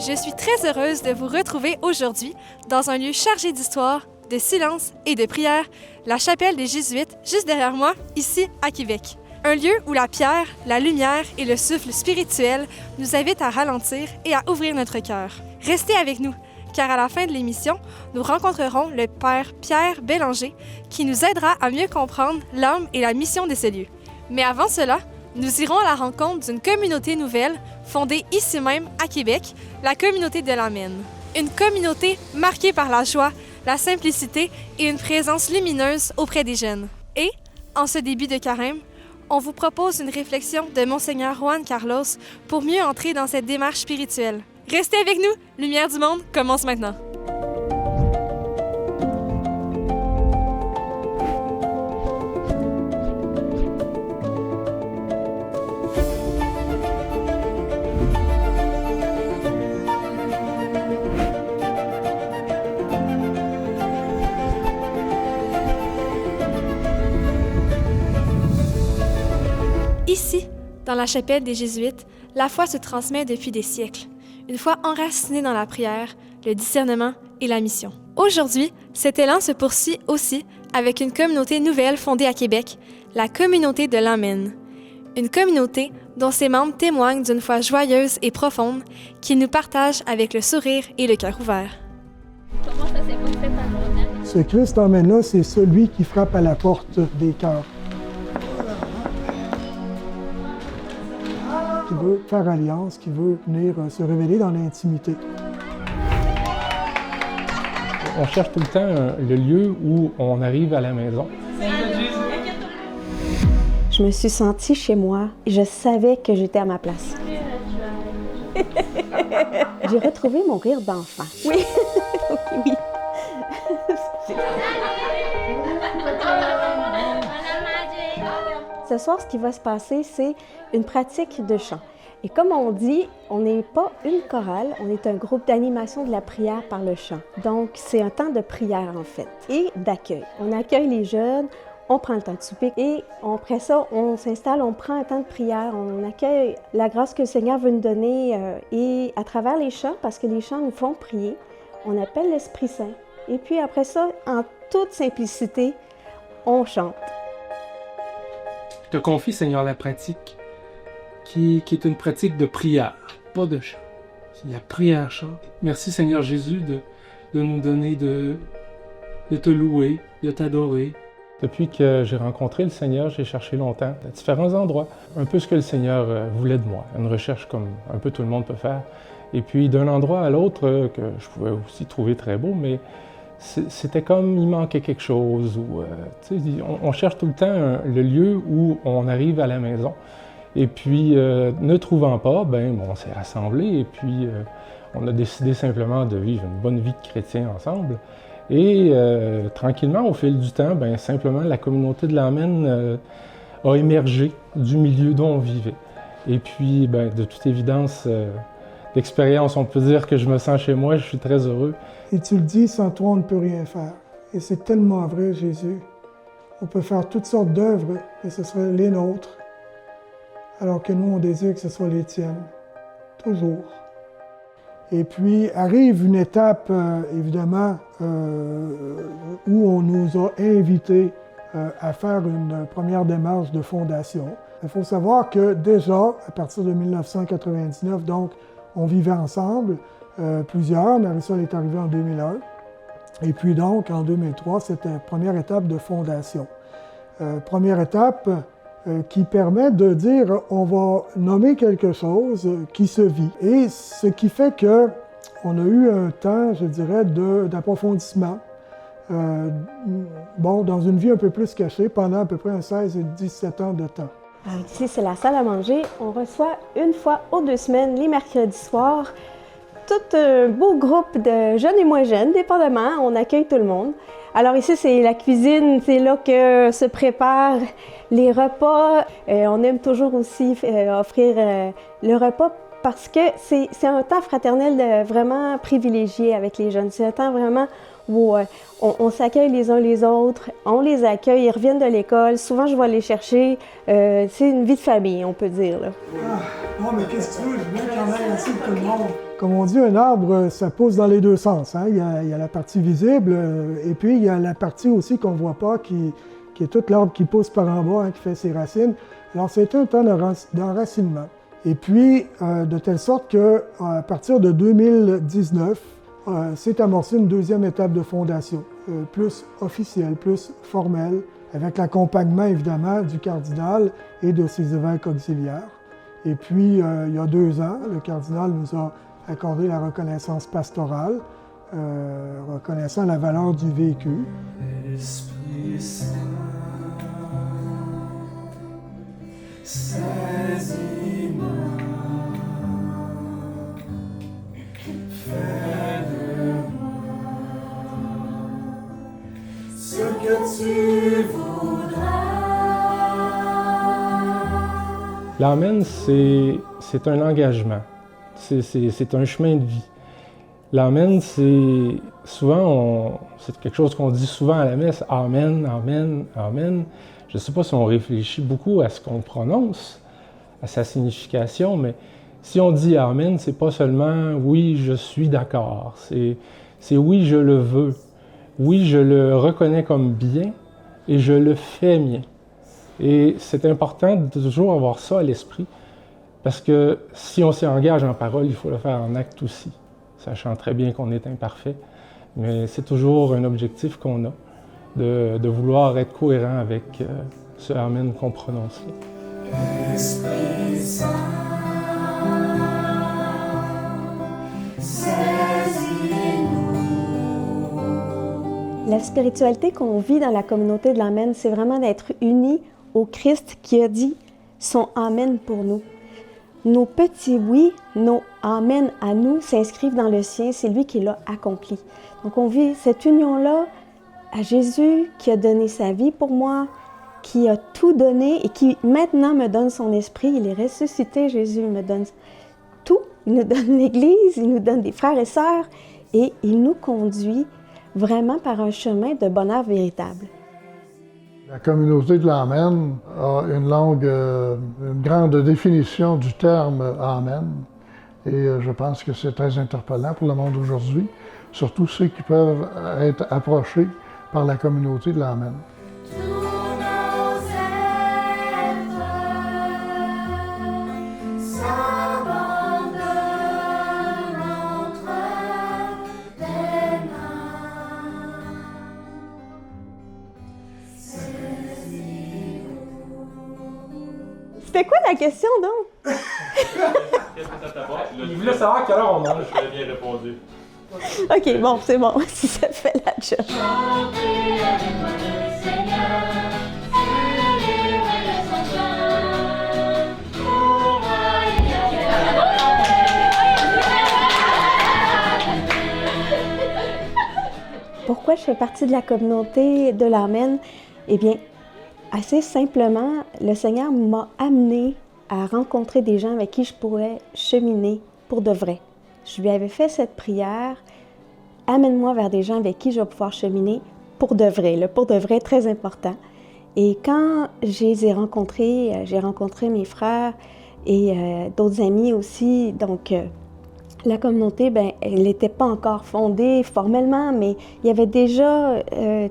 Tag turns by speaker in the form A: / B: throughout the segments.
A: Je suis très heureuse de vous retrouver aujourd'hui dans un lieu chargé d'histoire, de silence et de prière, la chapelle des Jésuites, juste derrière moi, ici à Québec. Un lieu où la pierre, la lumière et le souffle spirituel nous invitent à ralentir et à ouvrir notre cœur. Restez avec nous, car à la fin de l'émission, nous rencontrerons le Père Pierre Bélanger qui nous aidera à mieux comprendre l'âme et la mission de ce lieu. Mais avant cela, nous irons à la rencontre d'une communauté nouvelle fondée ici même à Québec, la communauté de l'Amen. Une communauté marquée par la joie, la simplicité et une présence lumineuse auprès des jeunes. Et, en ce début de carême, on vous propose une réflexion de Monseigneur Juan Carlos pour mieux entrer dans cette démarche spirituelle. Restez avec nous, Lumière du Monde commence maintenant. Ici, dans la chapelle des Jésuites, la foi se transmet depuis des siècles, une foi enracinée dans la prière, le discernement et la mission. Aujourd'hui, cet élan se poursuit aussi avec une communauté nouvelle fondée à Québec, la communauté de l'Amen. Une communauté dont ses membres témoignent d'une foi joyeuse et profonde qu'ils nous partagent avec le sourire et le cœur ouvert.
B: Comment ça s'est passé ta journée?
C: Ce Christ Amen-là, c'est celui qui frappe à la porte des cœurs. Qui veut faire alliance, qui veut venir se révéler dans l'intimité.
D: On cherche tout le temps le lieu où on arrive à la maison.
E: Je me suis sentie chez moi et je savais que j'étais à ma place. J'ai retrouvé mon rire d'enfant. Oui, oui. Ce soir, ce qui va se passer, c'est une pratique de chant. Et comme on dit, on n'est pas une chorale, on est un groupe d'animation de la prière par le chant. Donc, c'est un temps de prière, en fait, et d'accueil. On accueille les jeunes, on prend le temps de souper et après ça, on s'installe, on prend un temps de prière, on accueille la grâce que le Seigneur veut nous donner et à travers les chants, parce que les chants nous font prier, on appelle l'Esprit Saint. Et puis après ça, en toute simplicité, on chante.
D: Je te confie, Seigneur, la pratique qui est une pratique de prière, pas de chant. C'est la prière-chant. Merci, Seigneur Jésus, de nous donner de te louer, de t'adorer. Depuis que j'ai rencontré le Seigneur, j'ai cherché longtemps à différents endroits. Un peu ce que le Seigneur voulait de moi. Une recherche comme un peu tout le monde peut faire. Et puis d'un endroit à l'autre, que je pouvais aussi trouver très beau, mais c'était comme il manquait quelque chose. On cherche tout le temps le lieu où on arrive à la maison. Et puis, ne trouvant pas, on s'est rassemblés et puis on a décidé simplement de vivre une bonne vie de chrétien ensemble. Et tranquillement, au fil du temps, simplement la communauté de l'Amen a émergé du milieu dont on vivait. Et puis, de toute évidence, d'expérience, on peut dire que je me sens chez moi, je suis très heureux.
C: Et tu le dis, sans toi, on ne peut rien faire. Et c'est tellement vrai, Jésus. On peut faire toutes sortes d'œuvres, mais ce seraient les nôtres, alors que nous, on désire que ce soit les tiennes. Toujours. Et puis, arrive une étape, évidemment, où on nous a invités à faire une première démarche de fondation. Il faut savoir que déjà, à partir de 1999, donc, on vivait ensemble, plusieurs. Marisol est arrivée en 2001. Et puis donc, en 2003, c'était la première étape de fondation. Première étape qui permet de dire, on va nommer quelque chose qui se vit. Et ce qui fait qu'on a eu un temps, je dirais, d'approfondissement. Dans une vie un peu plus cachée, pendant à peu près 16 et 17 ans de temps.
E: Alors ici, c'est la salle à manger. On reçoit une fois aux 2 semaines, les mercredis soirs, tout un beau groupe de jeunes et moins jeunes, dépendamment. On accueille tout le monde. Alors ici, c'est la cuisine, c'est là que se préparent les repas. On aime toujours aussi offrir le repas parce que c'est un temps fraternel vraiment privilégié avec les jeunes. C'est un temps vraiment où on s'accueille les uns les autres, on les accueille, ils reviennent de l'école. Souvent, je vais les chercher. C'est une vie de famille, on peut dire, là.
C: Non, mais qu'est-ce que tu veux? Je veux qu'il y en ait assez de tout le monde. Comme on dit, un arbre, ça pousse dans les deux sens. Hein? Il y a la partie visible et puis il y a la partie aussi qu'on ne voit pas, qui est tout l'arbre qui pousse par en bas, hein, qui fait ses racines. Alors, c'est un temps d'enracinement. Et puis, de telle sorte qu'à partir de 2019, s'est amorcée une deuxième étape de fondation, plus officielle, plus formelle, avec l'accompagnement évidemment du cardinal et de ses évêques auxiliaires. Et puis, il y a 2 ans, le cardinal nous a accordé la reconnaissance pastorale, reconnaissant la valeur du vécu. Esprit Saint, saisis-moi, fais de moi ce que tu voudras.
D: L'Amen, c'est un engagement, c'est un chemin de vie. L'Amen, c'est quelque chose qu'on dit souvent à la messe, Amen, Amen, Amen. Je ne sais pas si on réfléchit beaucoup à ce qu'on prononce, à sa signification, mais si on dit Amen, c'est pas seulement oui, je suis d'accord, c'est oui, je le veux, oui, je le reconnais comme bien et je le fais mien. Et c'est important de toujours avoir ça à l'esprit, parce que si on s'y engage en parole, il faut le faire en acte aussi, sachant très bien qu'on est imparfait, mais c'est toujours un objectif qu'on a, de vouloir être cohérent avec ce Amen qu'on prononce là.
C: Esprit Saint, saisis-nous.
E: La spiritualité qu'on vit dans la communauté de l'Amen, c'est vraiment d'être unis au Christ qui a dit son Amen pour nous. Nos petits oui, nos Amen à nous s'inscrivent dans le sien, c'est lui qui l'a accompli. Donc on vit cette union-là à Jésus qui a donné sa vie pour moi, qui a tout donné et qui maintenant me donne son esprit. Il est ressuscité, Jésus me donne tout. Il nous donne l'Église, il nous donne des frères et sœurs et il nous conduit vraiment par un chemin de bonheur véritable.
F: La communauté de l'Amen a une grande définition du terme Amen. Et je pense que c'est très interpellant pour le monde aujourd'hui, surtout ceux qui peuvent être approchés par la communauté de l'Amen.
E: C'était quoi la question, donc?
G: Qu'est-ce que ça t'apporte?
D: Il voulait savoir à quelle heure on mange.
G: Je l'ai bien répondu.
E: OK, bon, c'est bon, si ça fait la job. Pourquoi je fais partie de la communauté de l'Amen? Eh bien, assez simplement, le Seigneur m'a amené à rencontrer des gens avec qui je pourrais cheminer pour de vrai. Je lui avais fait cette prière, amène-moi vers des gens avec qui je vais pouvoir cheminer pour de vrai, le pour de vrai très important. Et quand je les ai rencontrés, j'ai rencontré mes frères et d'autres amis aussi, donc la communauté, elle n'était pas encore fondée formellement, mais il y avait déjà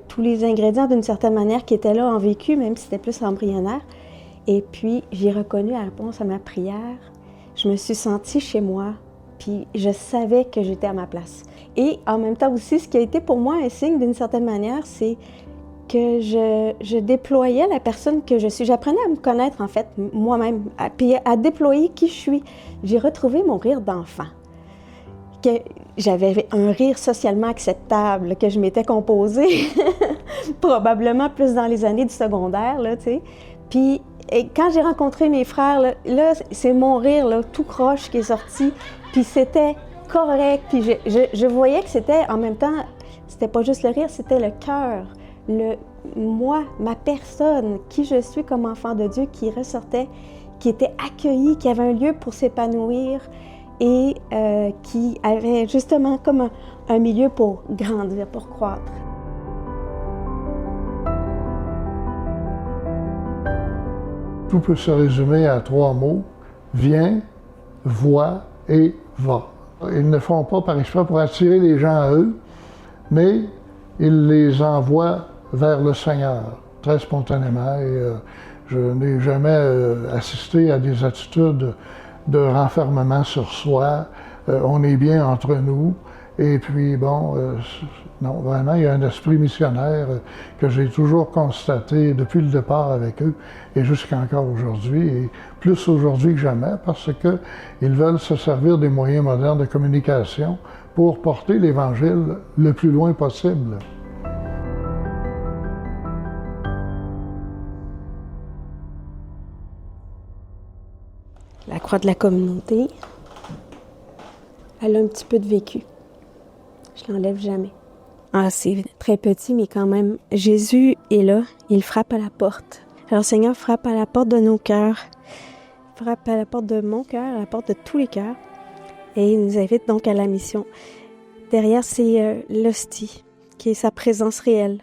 E: tous les ingrédients d'une certaine manière qui étaient là en vécu, même si c'était plus embryonnaire. Et puis, j'ai reconnu la réponse à ma prière. Je me suis sentie chez moi, puis je savais que j'étais à ma place. Et en même temps aussi, ce qui a été pour moi un signe d'une certaine manière, c'est que je déployais la personne que je suis. J'apprenais à me connaître, en fait, moi-même, puis à déployer qui je suis. J'ai retrouvé mon rire d'enfant. J'avais un rire socialement acceptable que je m'étais composé, probablement plus dans les années du secondaire, là, tu sais. Puis, quand j'ai rencontré mes frères, là c'est mon rire, là, tout croche qui est sorti, puis c'était correct, puis je voyais que c'était, en même temps, c'était pas juste le rire, c'était le cœur, moi, ma personne, qui je suis comme enfant de Dieu, qui ressortait, qui était accueilli, qui avait un lieu pour s'épanouir, et qui avait justement comme un milieu pour grandir, pour croître.
F: Tout peut se résumer à 3 mots. Viens, voit et va. Ils ne font pas par exprès pour attirer les gens à eux, mais ils les envoient vers le Seigneur, très spontanément. Et je n'ai jamais assisté à des attitudes de renfermement sur soi. On est bien entre nous. Et puis, bon, non, vraiment, il y a un esprit missionnaire que j'ai toujours constaté depuis le départ avec eux et jusqu'encore aujourd'hui, et plus aujourd'hui que jamais, parce qu'ils veulent se servir des moyens modernes de communication pour porter l'Évangile le plus loin possible.
E: La croix de la communauté, elle a un petit peu de vécu. Je l'enlève jamais. Ah, c'est très petit, mais quand même, Jésus est là, il frappe à la porte. Alors, Seigneur frappe à la porte de nos cœurs, frappe à la porte de mon cœur, à la porte de tous les cœurs, et il nous invite donc à la mission. Derrière, c'est l'hostie, qui est sa présence réelle.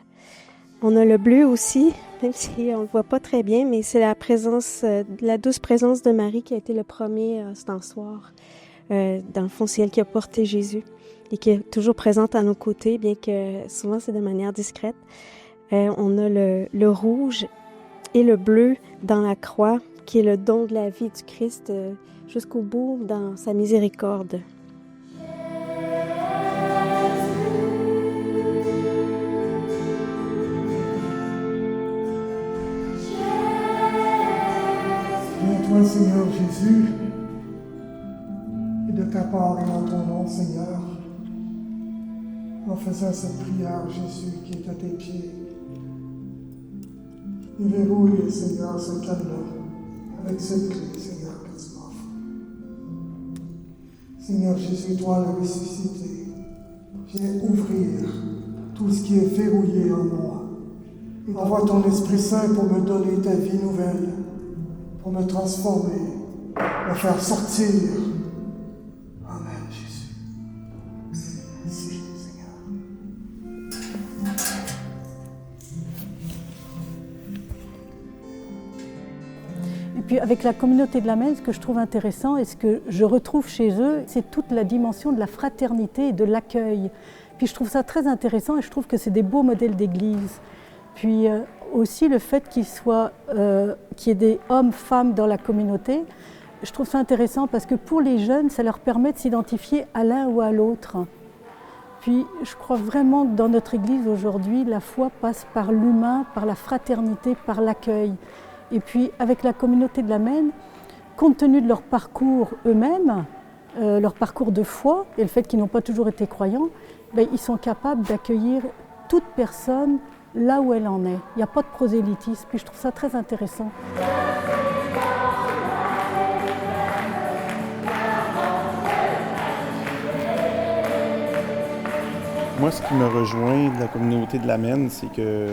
E: On a le bleu aussi, même si on ne le voit pas très bien, mais c'est la présence, la douce présence de Marie qui a été le premier stensoir. Dans le fond, c'est elle qui a porté Jésus et qui est toujours présente à nos côtés, bien que souvent c'est de manière discrète. On a le rouge et le bleu dans la croix, qui est le don de la vie du Christ jusqu'au bout dans sa miséricorde.
C: Viens toi, Seigneur Jésus, et de ta part et en ton nom, Seigneur, en faisant cette prière, Jésus, qui est à tes pieds. Et verrouille, Seigneur, ce cadenas avec cette clé, Seigneur, que tu m'offres. Seigneur Jésus, toi le ressuscité, viens ouvrir tout ce qui est verrouillé en moi. Et envoie ton Esprit Saint pour me donner ta vie nouvelle, pour me transformer, me faire sortir. Amen, Jésus. Merci, Seigneur.
H: Et puis avec la communauté de l'Amen, ce que je trouve intéressant et ce que je retrouve chez eux, c'est toute la dimension de la fraternité et de l'accueil. Puis je trouve ça très intéressant et je trouve que c'est des beaux modèles d'église. Puis aussi le fait qu'il y ait des hommes, femmes dans la communauté, je trouve ça intéressant parce que pour les jeunes, ça leur permet de s'identifier à l'un ou à l'autre. Puis je crois vraiment que dans notre Église aujourd'hui, la foi passe par l'humain, par la fraternité, par l'accueil. Et puis avec la communauté de l'Amen, compte tenu de leur parcours eux-mêmes, leur parcours de foi et le fait qu'ils n'ont pas toujours été croyants, ben, ils sont capables d'accueillir toute personne là où elle en est. Il n'y a pas de prosélytisme, puis je trouve ça très intéressant.
I: Moi, ce qui me rejoint de la communauté de l'Amen, c'est que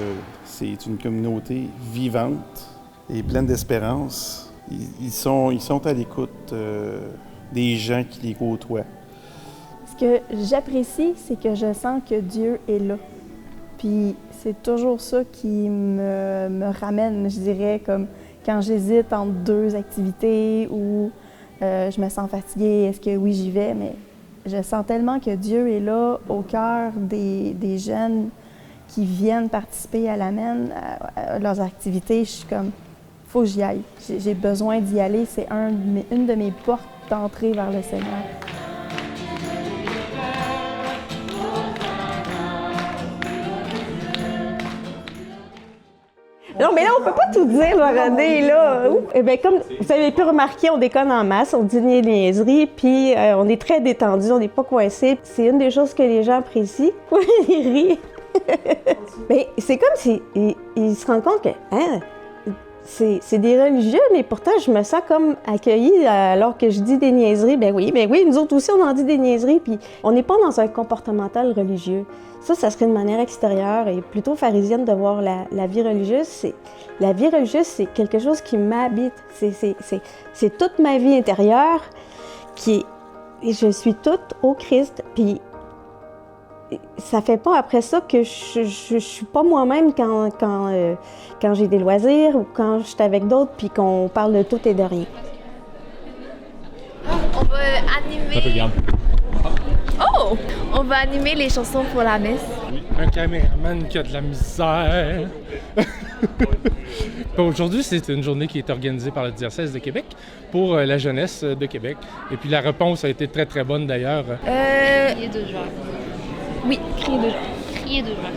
I: c'est une communauté vivante et pleine d'espérance. Ils sont à l'écoute des gens qui les côtoient.
J: Ce que j'apprécie, c'est que je sens que Dieu est là. Puis c'est toujours ça qui me ramène, je dirais, comme quand j'hésite entre deux activités ou je me sens fatiguée, est-ce que oui, j'y vais, mais je sens tellement que Dieu est là au cœur des jeunes qui viennent participer à l'Amen, à leurs activités. Je suis comme, faut que j'y aille. J'ai besoin d'y aller. C'est une de mes portes d'entrée vers le Seigneur.
E: Non, mais là, on peut pas tout dire, là, René, là. Eh bien, comme vous avez pu remarquer, on déconne en masse, on dit des niaiseries, puis on est très détendu, on n'est pas coincé. C'est une des choses que les gens apprécient. Oui, ils rient. Mais c'est comme s'ils se rendent compte que, hein, c'est des religieux, mais pourtant, je me sens comme accueillie alors que je dis des niaiseries. Ben oui, nous autres aussi, on en dit des niaiseries, puis on n'est pas dans un comportemental religieux. Ça serait une manière extérieure et plutôt pharisienne de voir la vie religieuse. La vie religieuse, c'est quelque chose qui m'habite. C'est toute ma vie intérieure je suis toute au Christ, puis ça fait pas après ça que je suis pas moi-même quand j'ai des loisirs ou quand je suis avec d'autres puis qu'on parle de tout et de rien.
A: On
G: un peu grande.
B: Oh! On va animer les chansons pour la messe.
D: Oui, un caméraman qui a de la misère. Aujourd'hui, c'est une journée qui est organisée par le diocèse de Québec pour la jeunesse de Québec. Et puis la réponse a été très très bonne d'ailleurs.
B: Crier de joie. Oui, crier de joie.
K: Crier de joie,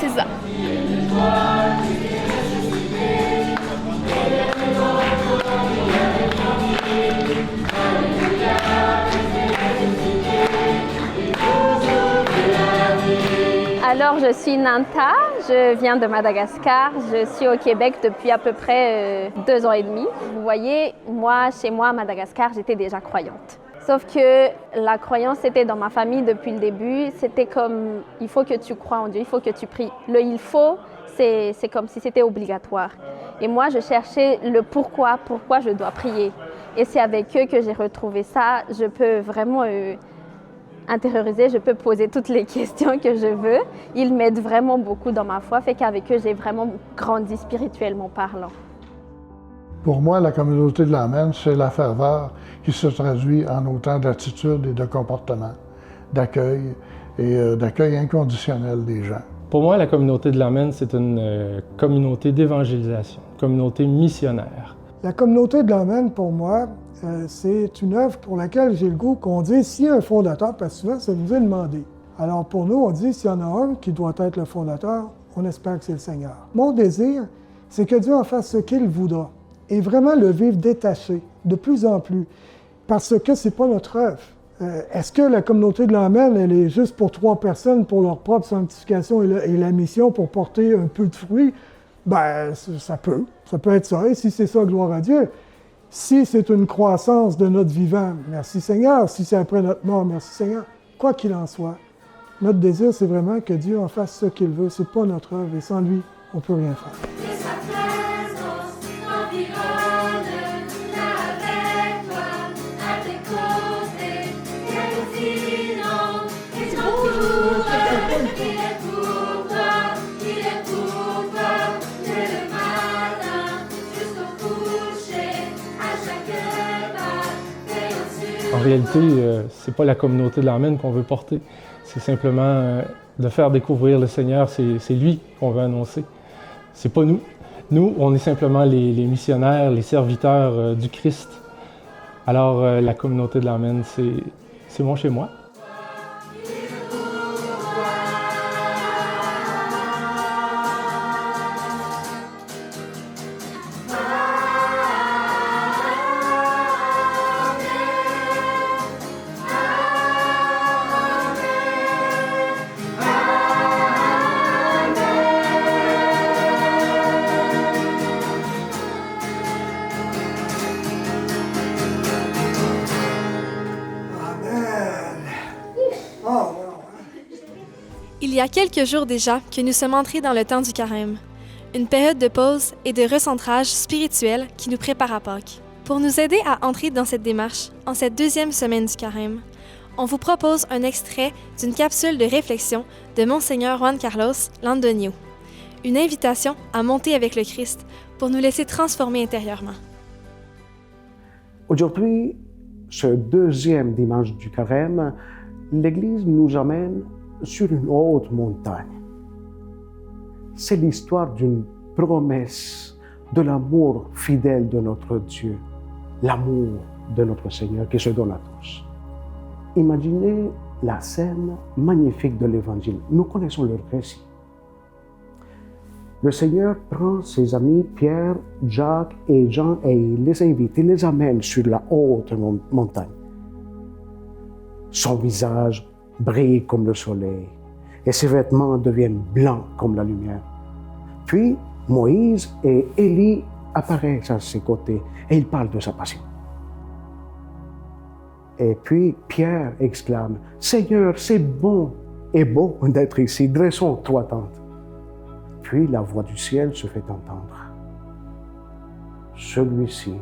B: c'est ça.
E: Alors, je suis Nanta, je viens de Madagascar, je suis au Québec depuis à peu près 2 ans et demi. Vous voyez, chez moi à Madagascar, j'étais déjà croyante. Sauf que la croyance était dans ma famille depuis le début, c'était comme il faut que tu crois en Dieu, il faut que tu pries. Le il faut, c'est comme si c'était obligatoire. Et moi, je cherchais le pourquoi je dois prier. Et c'est avec eux que j'ai retrouvé ça. Je peux vraiment intérioriser, je peux poser toutes les questions que je veux. Ils m'aident vraiment beaucoup dans ma foi, fait qu'avec eux, j'ai vraiment grandi spirituellement parlant.
F: Pour moi, la communauté de l'Amen, c'est la ferveur qui se traduit en autant d'attitudes et de comportements, d'accueil et d'accueil inconditionnel des gens.
D: Pour moi, la communauté de l'Amen, c'est une communauté d'évangélisation, une communauté missionnaire.
C: La communauté de l'Amen, pour moi, c'est une œuvre pour laquelle j'ai le goût qu'on dise s'il y a un fondateur, parce que souvent, ça nous est demandé. Alors pour nous, on dit s'il y en a un qui doit être le fondateur, on espère que c'est le Seigneur. Mon désir, c'est que Dieu en fasse ce qu'il voudra et vraiment le vivre détaché, de plus en plus, parce que c'est pas notre œuvre. Est-ce que la communauté de l'Amen, elle est juste pour 3 personnes, pour leur propre sanctification et la mission pour porter un peu de fruits? Ben, ça peut être ça, et si c'est ça, gloire à Dieu. Si c'est une croissance de notre vivant, merci Seigneur. Si c'est après notre mort, merci Seigneur. Quoi qu'il en soit, notre désir, c'est vraiment que Dieu en fasse ce qu'il veut. C'est pas notre œuvre, et sans lui, on peut rien faire.
D: En réalité, c'est pas la communauté de l'Amen qu'on veut porter. C'est simplement de faire découvrir le Seigneur. C'est lui qu'on veut annoncer. C'est pas nous. Nous, on est simplement les missionnaires, les serviteurs du Christ. Alors, la communauté de l'Amen, c'est mon chez moi.
A: Il y a quelques jours déjà que nous sommes entrés dans le temps du carême, une période de pause et de recentrage spirituel qui nous prépare à Pâques. Pour nous aider à entrer dans cette démarche, en cette 2e semaine du carême, on vous propose un extrait d'une capsule de réflexion de Monseigneur Juan Carlos Landonio, une invitation à monter avec le Christ pour nous laisser transformer intérieurement.
L: Aujourd'hui, ce 2e dimanche du carême, l'Église nous emmène sur une haute montagne. C'est l'histoire d'une promesse de l'amour fidèle de notre Dieu, l'amour de notre Seigneur qui se donne à tous. Imaginez la scène magnifique de l'Évangile. Nous connaissons le récit. Le Seigneur prend ses amis Pierre, Jacques et Jean et il les invite, il les amène sur la haute montagne. Son visage brille comme le soleil et ses vêtements deviennent blancs comme la lumière. Puis Moïse et Élie apparaissent à ses côtés et ils parlent de sa passion. Et puis Pierre exclame « Seigneur, c'est bon et beau d'être ici, dressons 3 tentes. » Puis la voix du ciel se fait entendre. « Celui-ci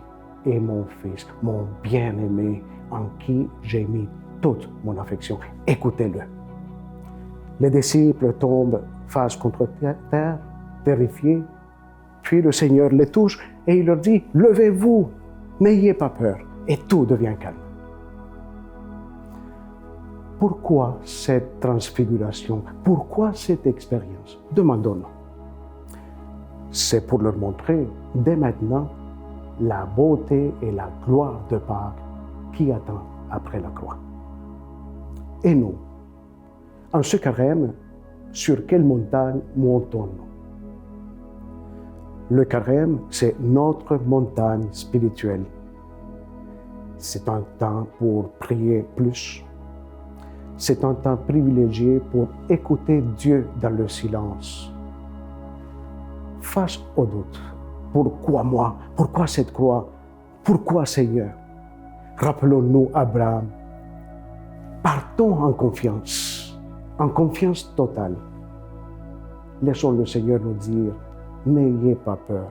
L: est mon fils, mon bien-aimé, en qui j'ai mis toute mon affection. Écoutez-le. » Les disciples tombent face contre terre, terrifiés. Puis le Seigneur les touche et il leur dit « Levez-vous, n'ayez pas peur. » Et tout devient calme. Pourquoi cette transfiguration? Pourquoi cette expérience? Demandons-nous. C'est pour leur montrer dès maintenant la beauté et la gloire de Pâques qui attend après la croix. Et nous, en ce carême, sur quelle montagne montons-nous? Le carême, c'est notre montagne spirituelle. C'est un temps pour prier plus. C'est un temps privilégié pour écouter Dieu dans le silence. Face au doute, pourquoi moi? Pourquoi cette croix? Pourquoi Seigneur? Rappelons-nous Abraham. Partons en confiance totale. Laissons le Seigneur nous dire, n'ayez pas peur.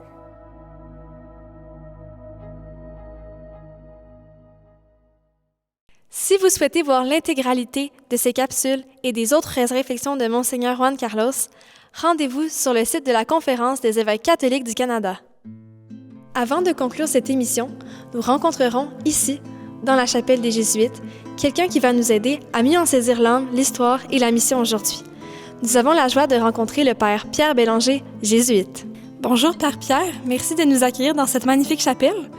A: Si vous souhaitez voir l'intégralité de ces capsules et des autres réflexions de Monseigneur Juan Carlos, rendez-vous sur le site de la Conférence des évêques catholiques du Canada. Avant de conclure cette émission, nous rencontrerons ici, dans la chapelle des Jésuites, quelqu'un qui va nous aider à mieux en saisir l'âme, l'histoire et la mission aujourd'hui. Nous avons la joie de rencontrer le Père Pierre Bélanger, jésuite. Bonjour Père Pierre, merci de nous accueillir dans cette magnifique chapelle.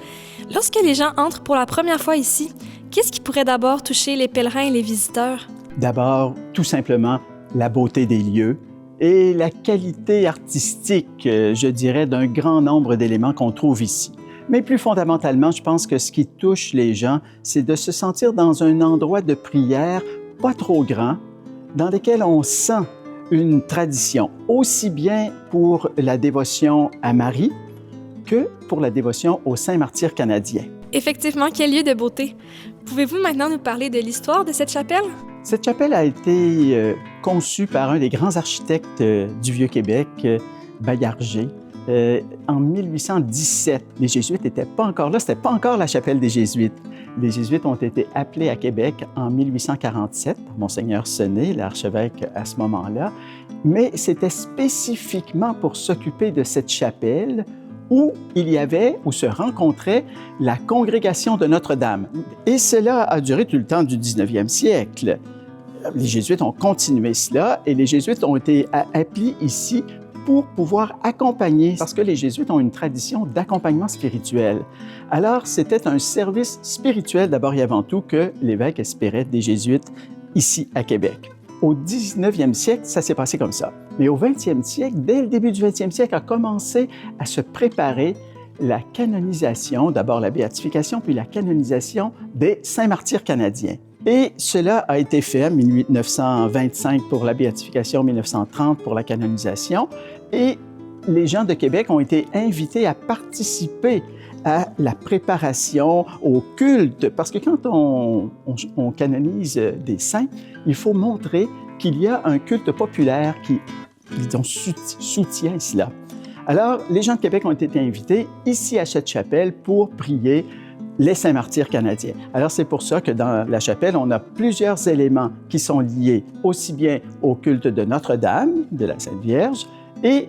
A: Lorsque les gens entrent pour la première fois ici, qu'est-ce qui pourrait d'abord toucher les pèlerins et les visiteurs?
K: D'abord, tout simplement, la beauté des lieux et la qualité artistique, je dirais, d'un grand nombre d'éléments qu'on trouve ici. Mais plus fondamentalement, je pense que ce qui touche les gens, c'est de se sentir dans un endroit de prière pas trop grand, dans lequel on sent une tradition, aussi bien pour la dévotion à Marie que pour la dévotion au Saint Martyr canadien.
A: Effectivement, quel lieu de beauté! Pouvez-vous maintenant nous parler de l'histoire de cette chapelle?
K: Cette chapelle a été conçue par un des grands architectes du Vieux-Québec, Baillarger, en 1817. Les Jésuites n'étaient pas encore là, ce n'était pas encore la chapelle des Jésuites. Les Jésuites ont été appelés à Québec en 1847, Monseigneur Sené, l'archevêque à ce moment-là, mais c'était spécifiquement pour s'occuper de cette chapelle où il y avait, où se rencontrait la congrégation de Notre-Dame. Et cela a duré tout le temps du 19e siècle. Les Jésuites ont continué cela et les Jésuites ont été appelés ici pour pouvoir accompagner, parce que les Jésuites ont une tradition d'accompagnement spirituel. Alors, c'était un service spirituel d'abord et avant tout que l'évêque espérait des Jésuites ici à Québec. Au 19e siècle, ça s'est passé comme ça. Mais au 20e siècle, dès le début du 20e siècle, a commencé à se préparer la canonisation, d'abord la béatification, puis la canonisation des saints martyrs canadiens. Et cela a été fait en 1925 pour la béatification, 1930 pour la canonisation. Et les gens de Québec ont été invités à participer à la préparation, au culte, parce que quand on canonise des saints, il faut montrer qu'il y a un culte populaire qui, disons, soutient cela. Alors, les gens de Québec ont été invités ici à cette chapelle pour prier les saints martyrs canadiens. Alors, c'est pour ça que dans la chapelle, on a plusieurs éléments qui sont liés aussi bien au culte de Notre-Dame, de la Sainte Vierge, et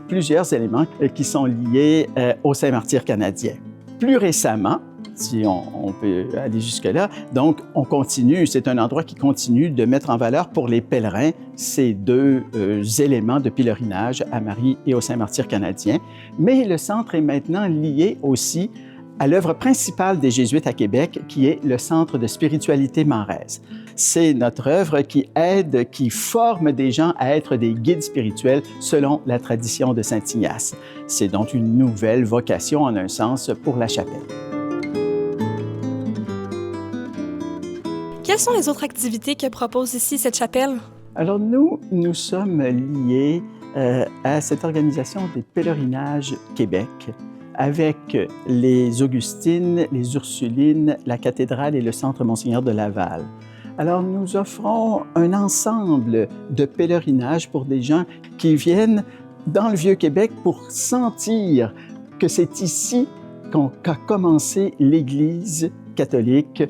K: plusieurs éléments qui sont liés aux saints martyrs canadiens. Plus récemment, si on peut aller jusque-là, donc on continue, c'est un endroit qui continue de mettre en valeur pour les pèlerins ces deux éléments de pèlerinage à Marie et aux saints martyrs canadiens. Mais le centre est maintenant lié aussi à l'œuvre principale des Jésuites à Québec, qui est le Centre de spiritualité Manrese. C'est notre œuvre qui aide, qui forme des gens à être des guides spirituels selon la tradition de Saint Ignace. C'est donc une nouvelle vocation, en un sens, pour la chapelle.
A: Quelles sont les autres activités que propose ici cette chapelle?
K: Alors nous sommes liés à cette organisation des pèlerinages Québec, avec les Augustines, les Ursulines, la cathédrale et le Centre Monseigneur de Laval. Alors, nous offrons un ensemble de pèlerinages pour des gens qui viennent dans le Vieux-Québec pour sentir que c'est ici qu'a commencé l'Église catholique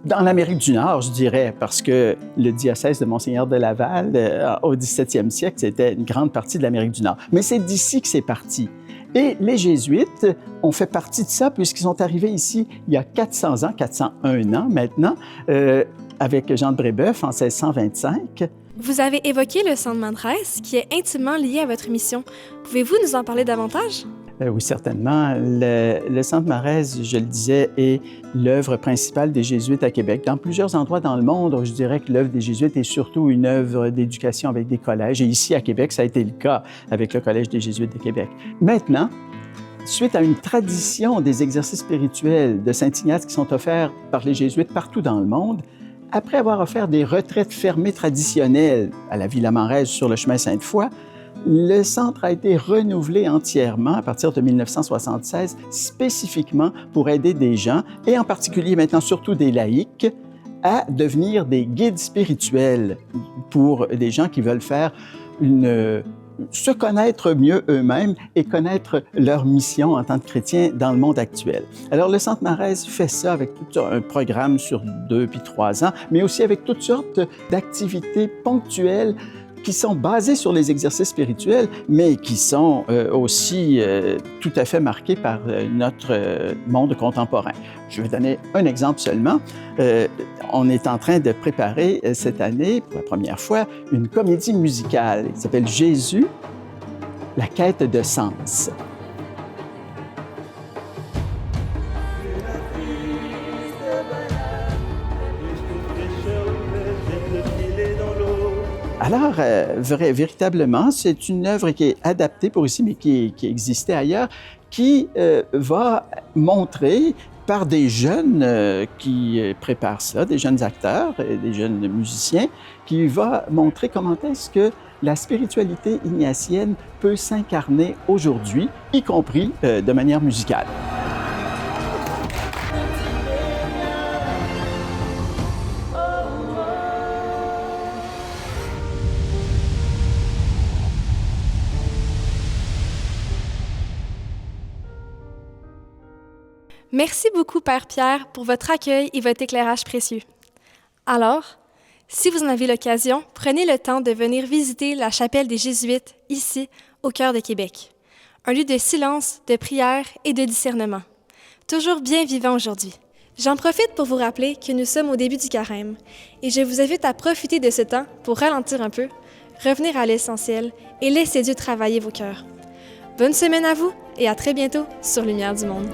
K: dans l'Amérique du Nord, je dirais, parce que le diocèse de Monseigneur de Laval, au 17e siècle, c'était une grande partie de l'Amérique du Nord. Mais c'est d'ici que c'est parti. Et les Jésuites ont fait partie de ça puisqu'ils sont arrivés ici il y a 400 ans, 401 ans maintenant, avec Jean de Brébeuf en 1625.
A: Vous avez évoqué le Centre Madresse, qui est intimement lié à votre mission. Pouvez-vous nous en parler davantage?
K: Oui, certainement. Le Centre Marèze, je le disais, est l'œuvre principale des Jésuites à Québec. Dans plusieurs endroits dans le monde, je dirais que l'œuvre des Jésuites est surtout une œuvre d'éducation avec des collèges. Et ici, à Québec, ça a été le cas avec le Collège des Jésuites de Québec. Maintenant, suite à une tradition des exercices spirituels de Saint-Ignace qui sont offerts par les Jésuites partout dans le monde, après avoir offert des retraites fermées traditionnelles à la Villa Marèze sur le chemin Sainte-Foy, le centre a été renouvelé entièrement à partir de 1976, spécifiquement pour aider des gens, et en particulier maintenant surtout des laïcs, à devenir des guides spirituels pour des gens qui veulent faire se connaître mieux eux-mêmes et connaître leur mission en tant que chrétiens dans le monde actuel. Alors, le Centre Marèze fait ça avec tout un programme sur 2 puis 3 ans, mais aussi avec toutes sortes d'activités ponctuelles qui sont basées sur les exercices spirituels, mais qui sont aussi tout à fait marquées par notre monde contemporain. Je vais donner un exemple seulement. On est en train de préparer cette année, pour la première fois, une comédie musicale. Elle s'appelle Jésus, la quête de sens. Alors, véritablement, c'est une œuvre qui est adaptée pour ici, mais qui existait ailleurs, qui va montrer par des jeunes qui préparent ça, des jeunes acteurs, des jeunes musiciens, qui va montrer comment est-ce que la spiritualité ignatienne peut s'incarner aujourd'hui, y compris de manière musicale.
A: Merci beaucoup, Père Pierre, pour votre accueil et votre éclairage précieux. Alors, si vous en avez l'occasion, prenez le temps de venir visiter la chapelle des Jésuites, ici, au cœur de Québec. Un lieu de silence, de prière et de discernement. Toujours bien vivant aujourd'hui. J'en profite pour vous rappeler que nous sommes au début du carême et je vous invite à profiter de ce temps pour ralentir un peu, revenir à l'essentiel et laisser Dieu travailler vos cœurs. Bonne semaine à vous et à très bientôt sur Lumière du Monde.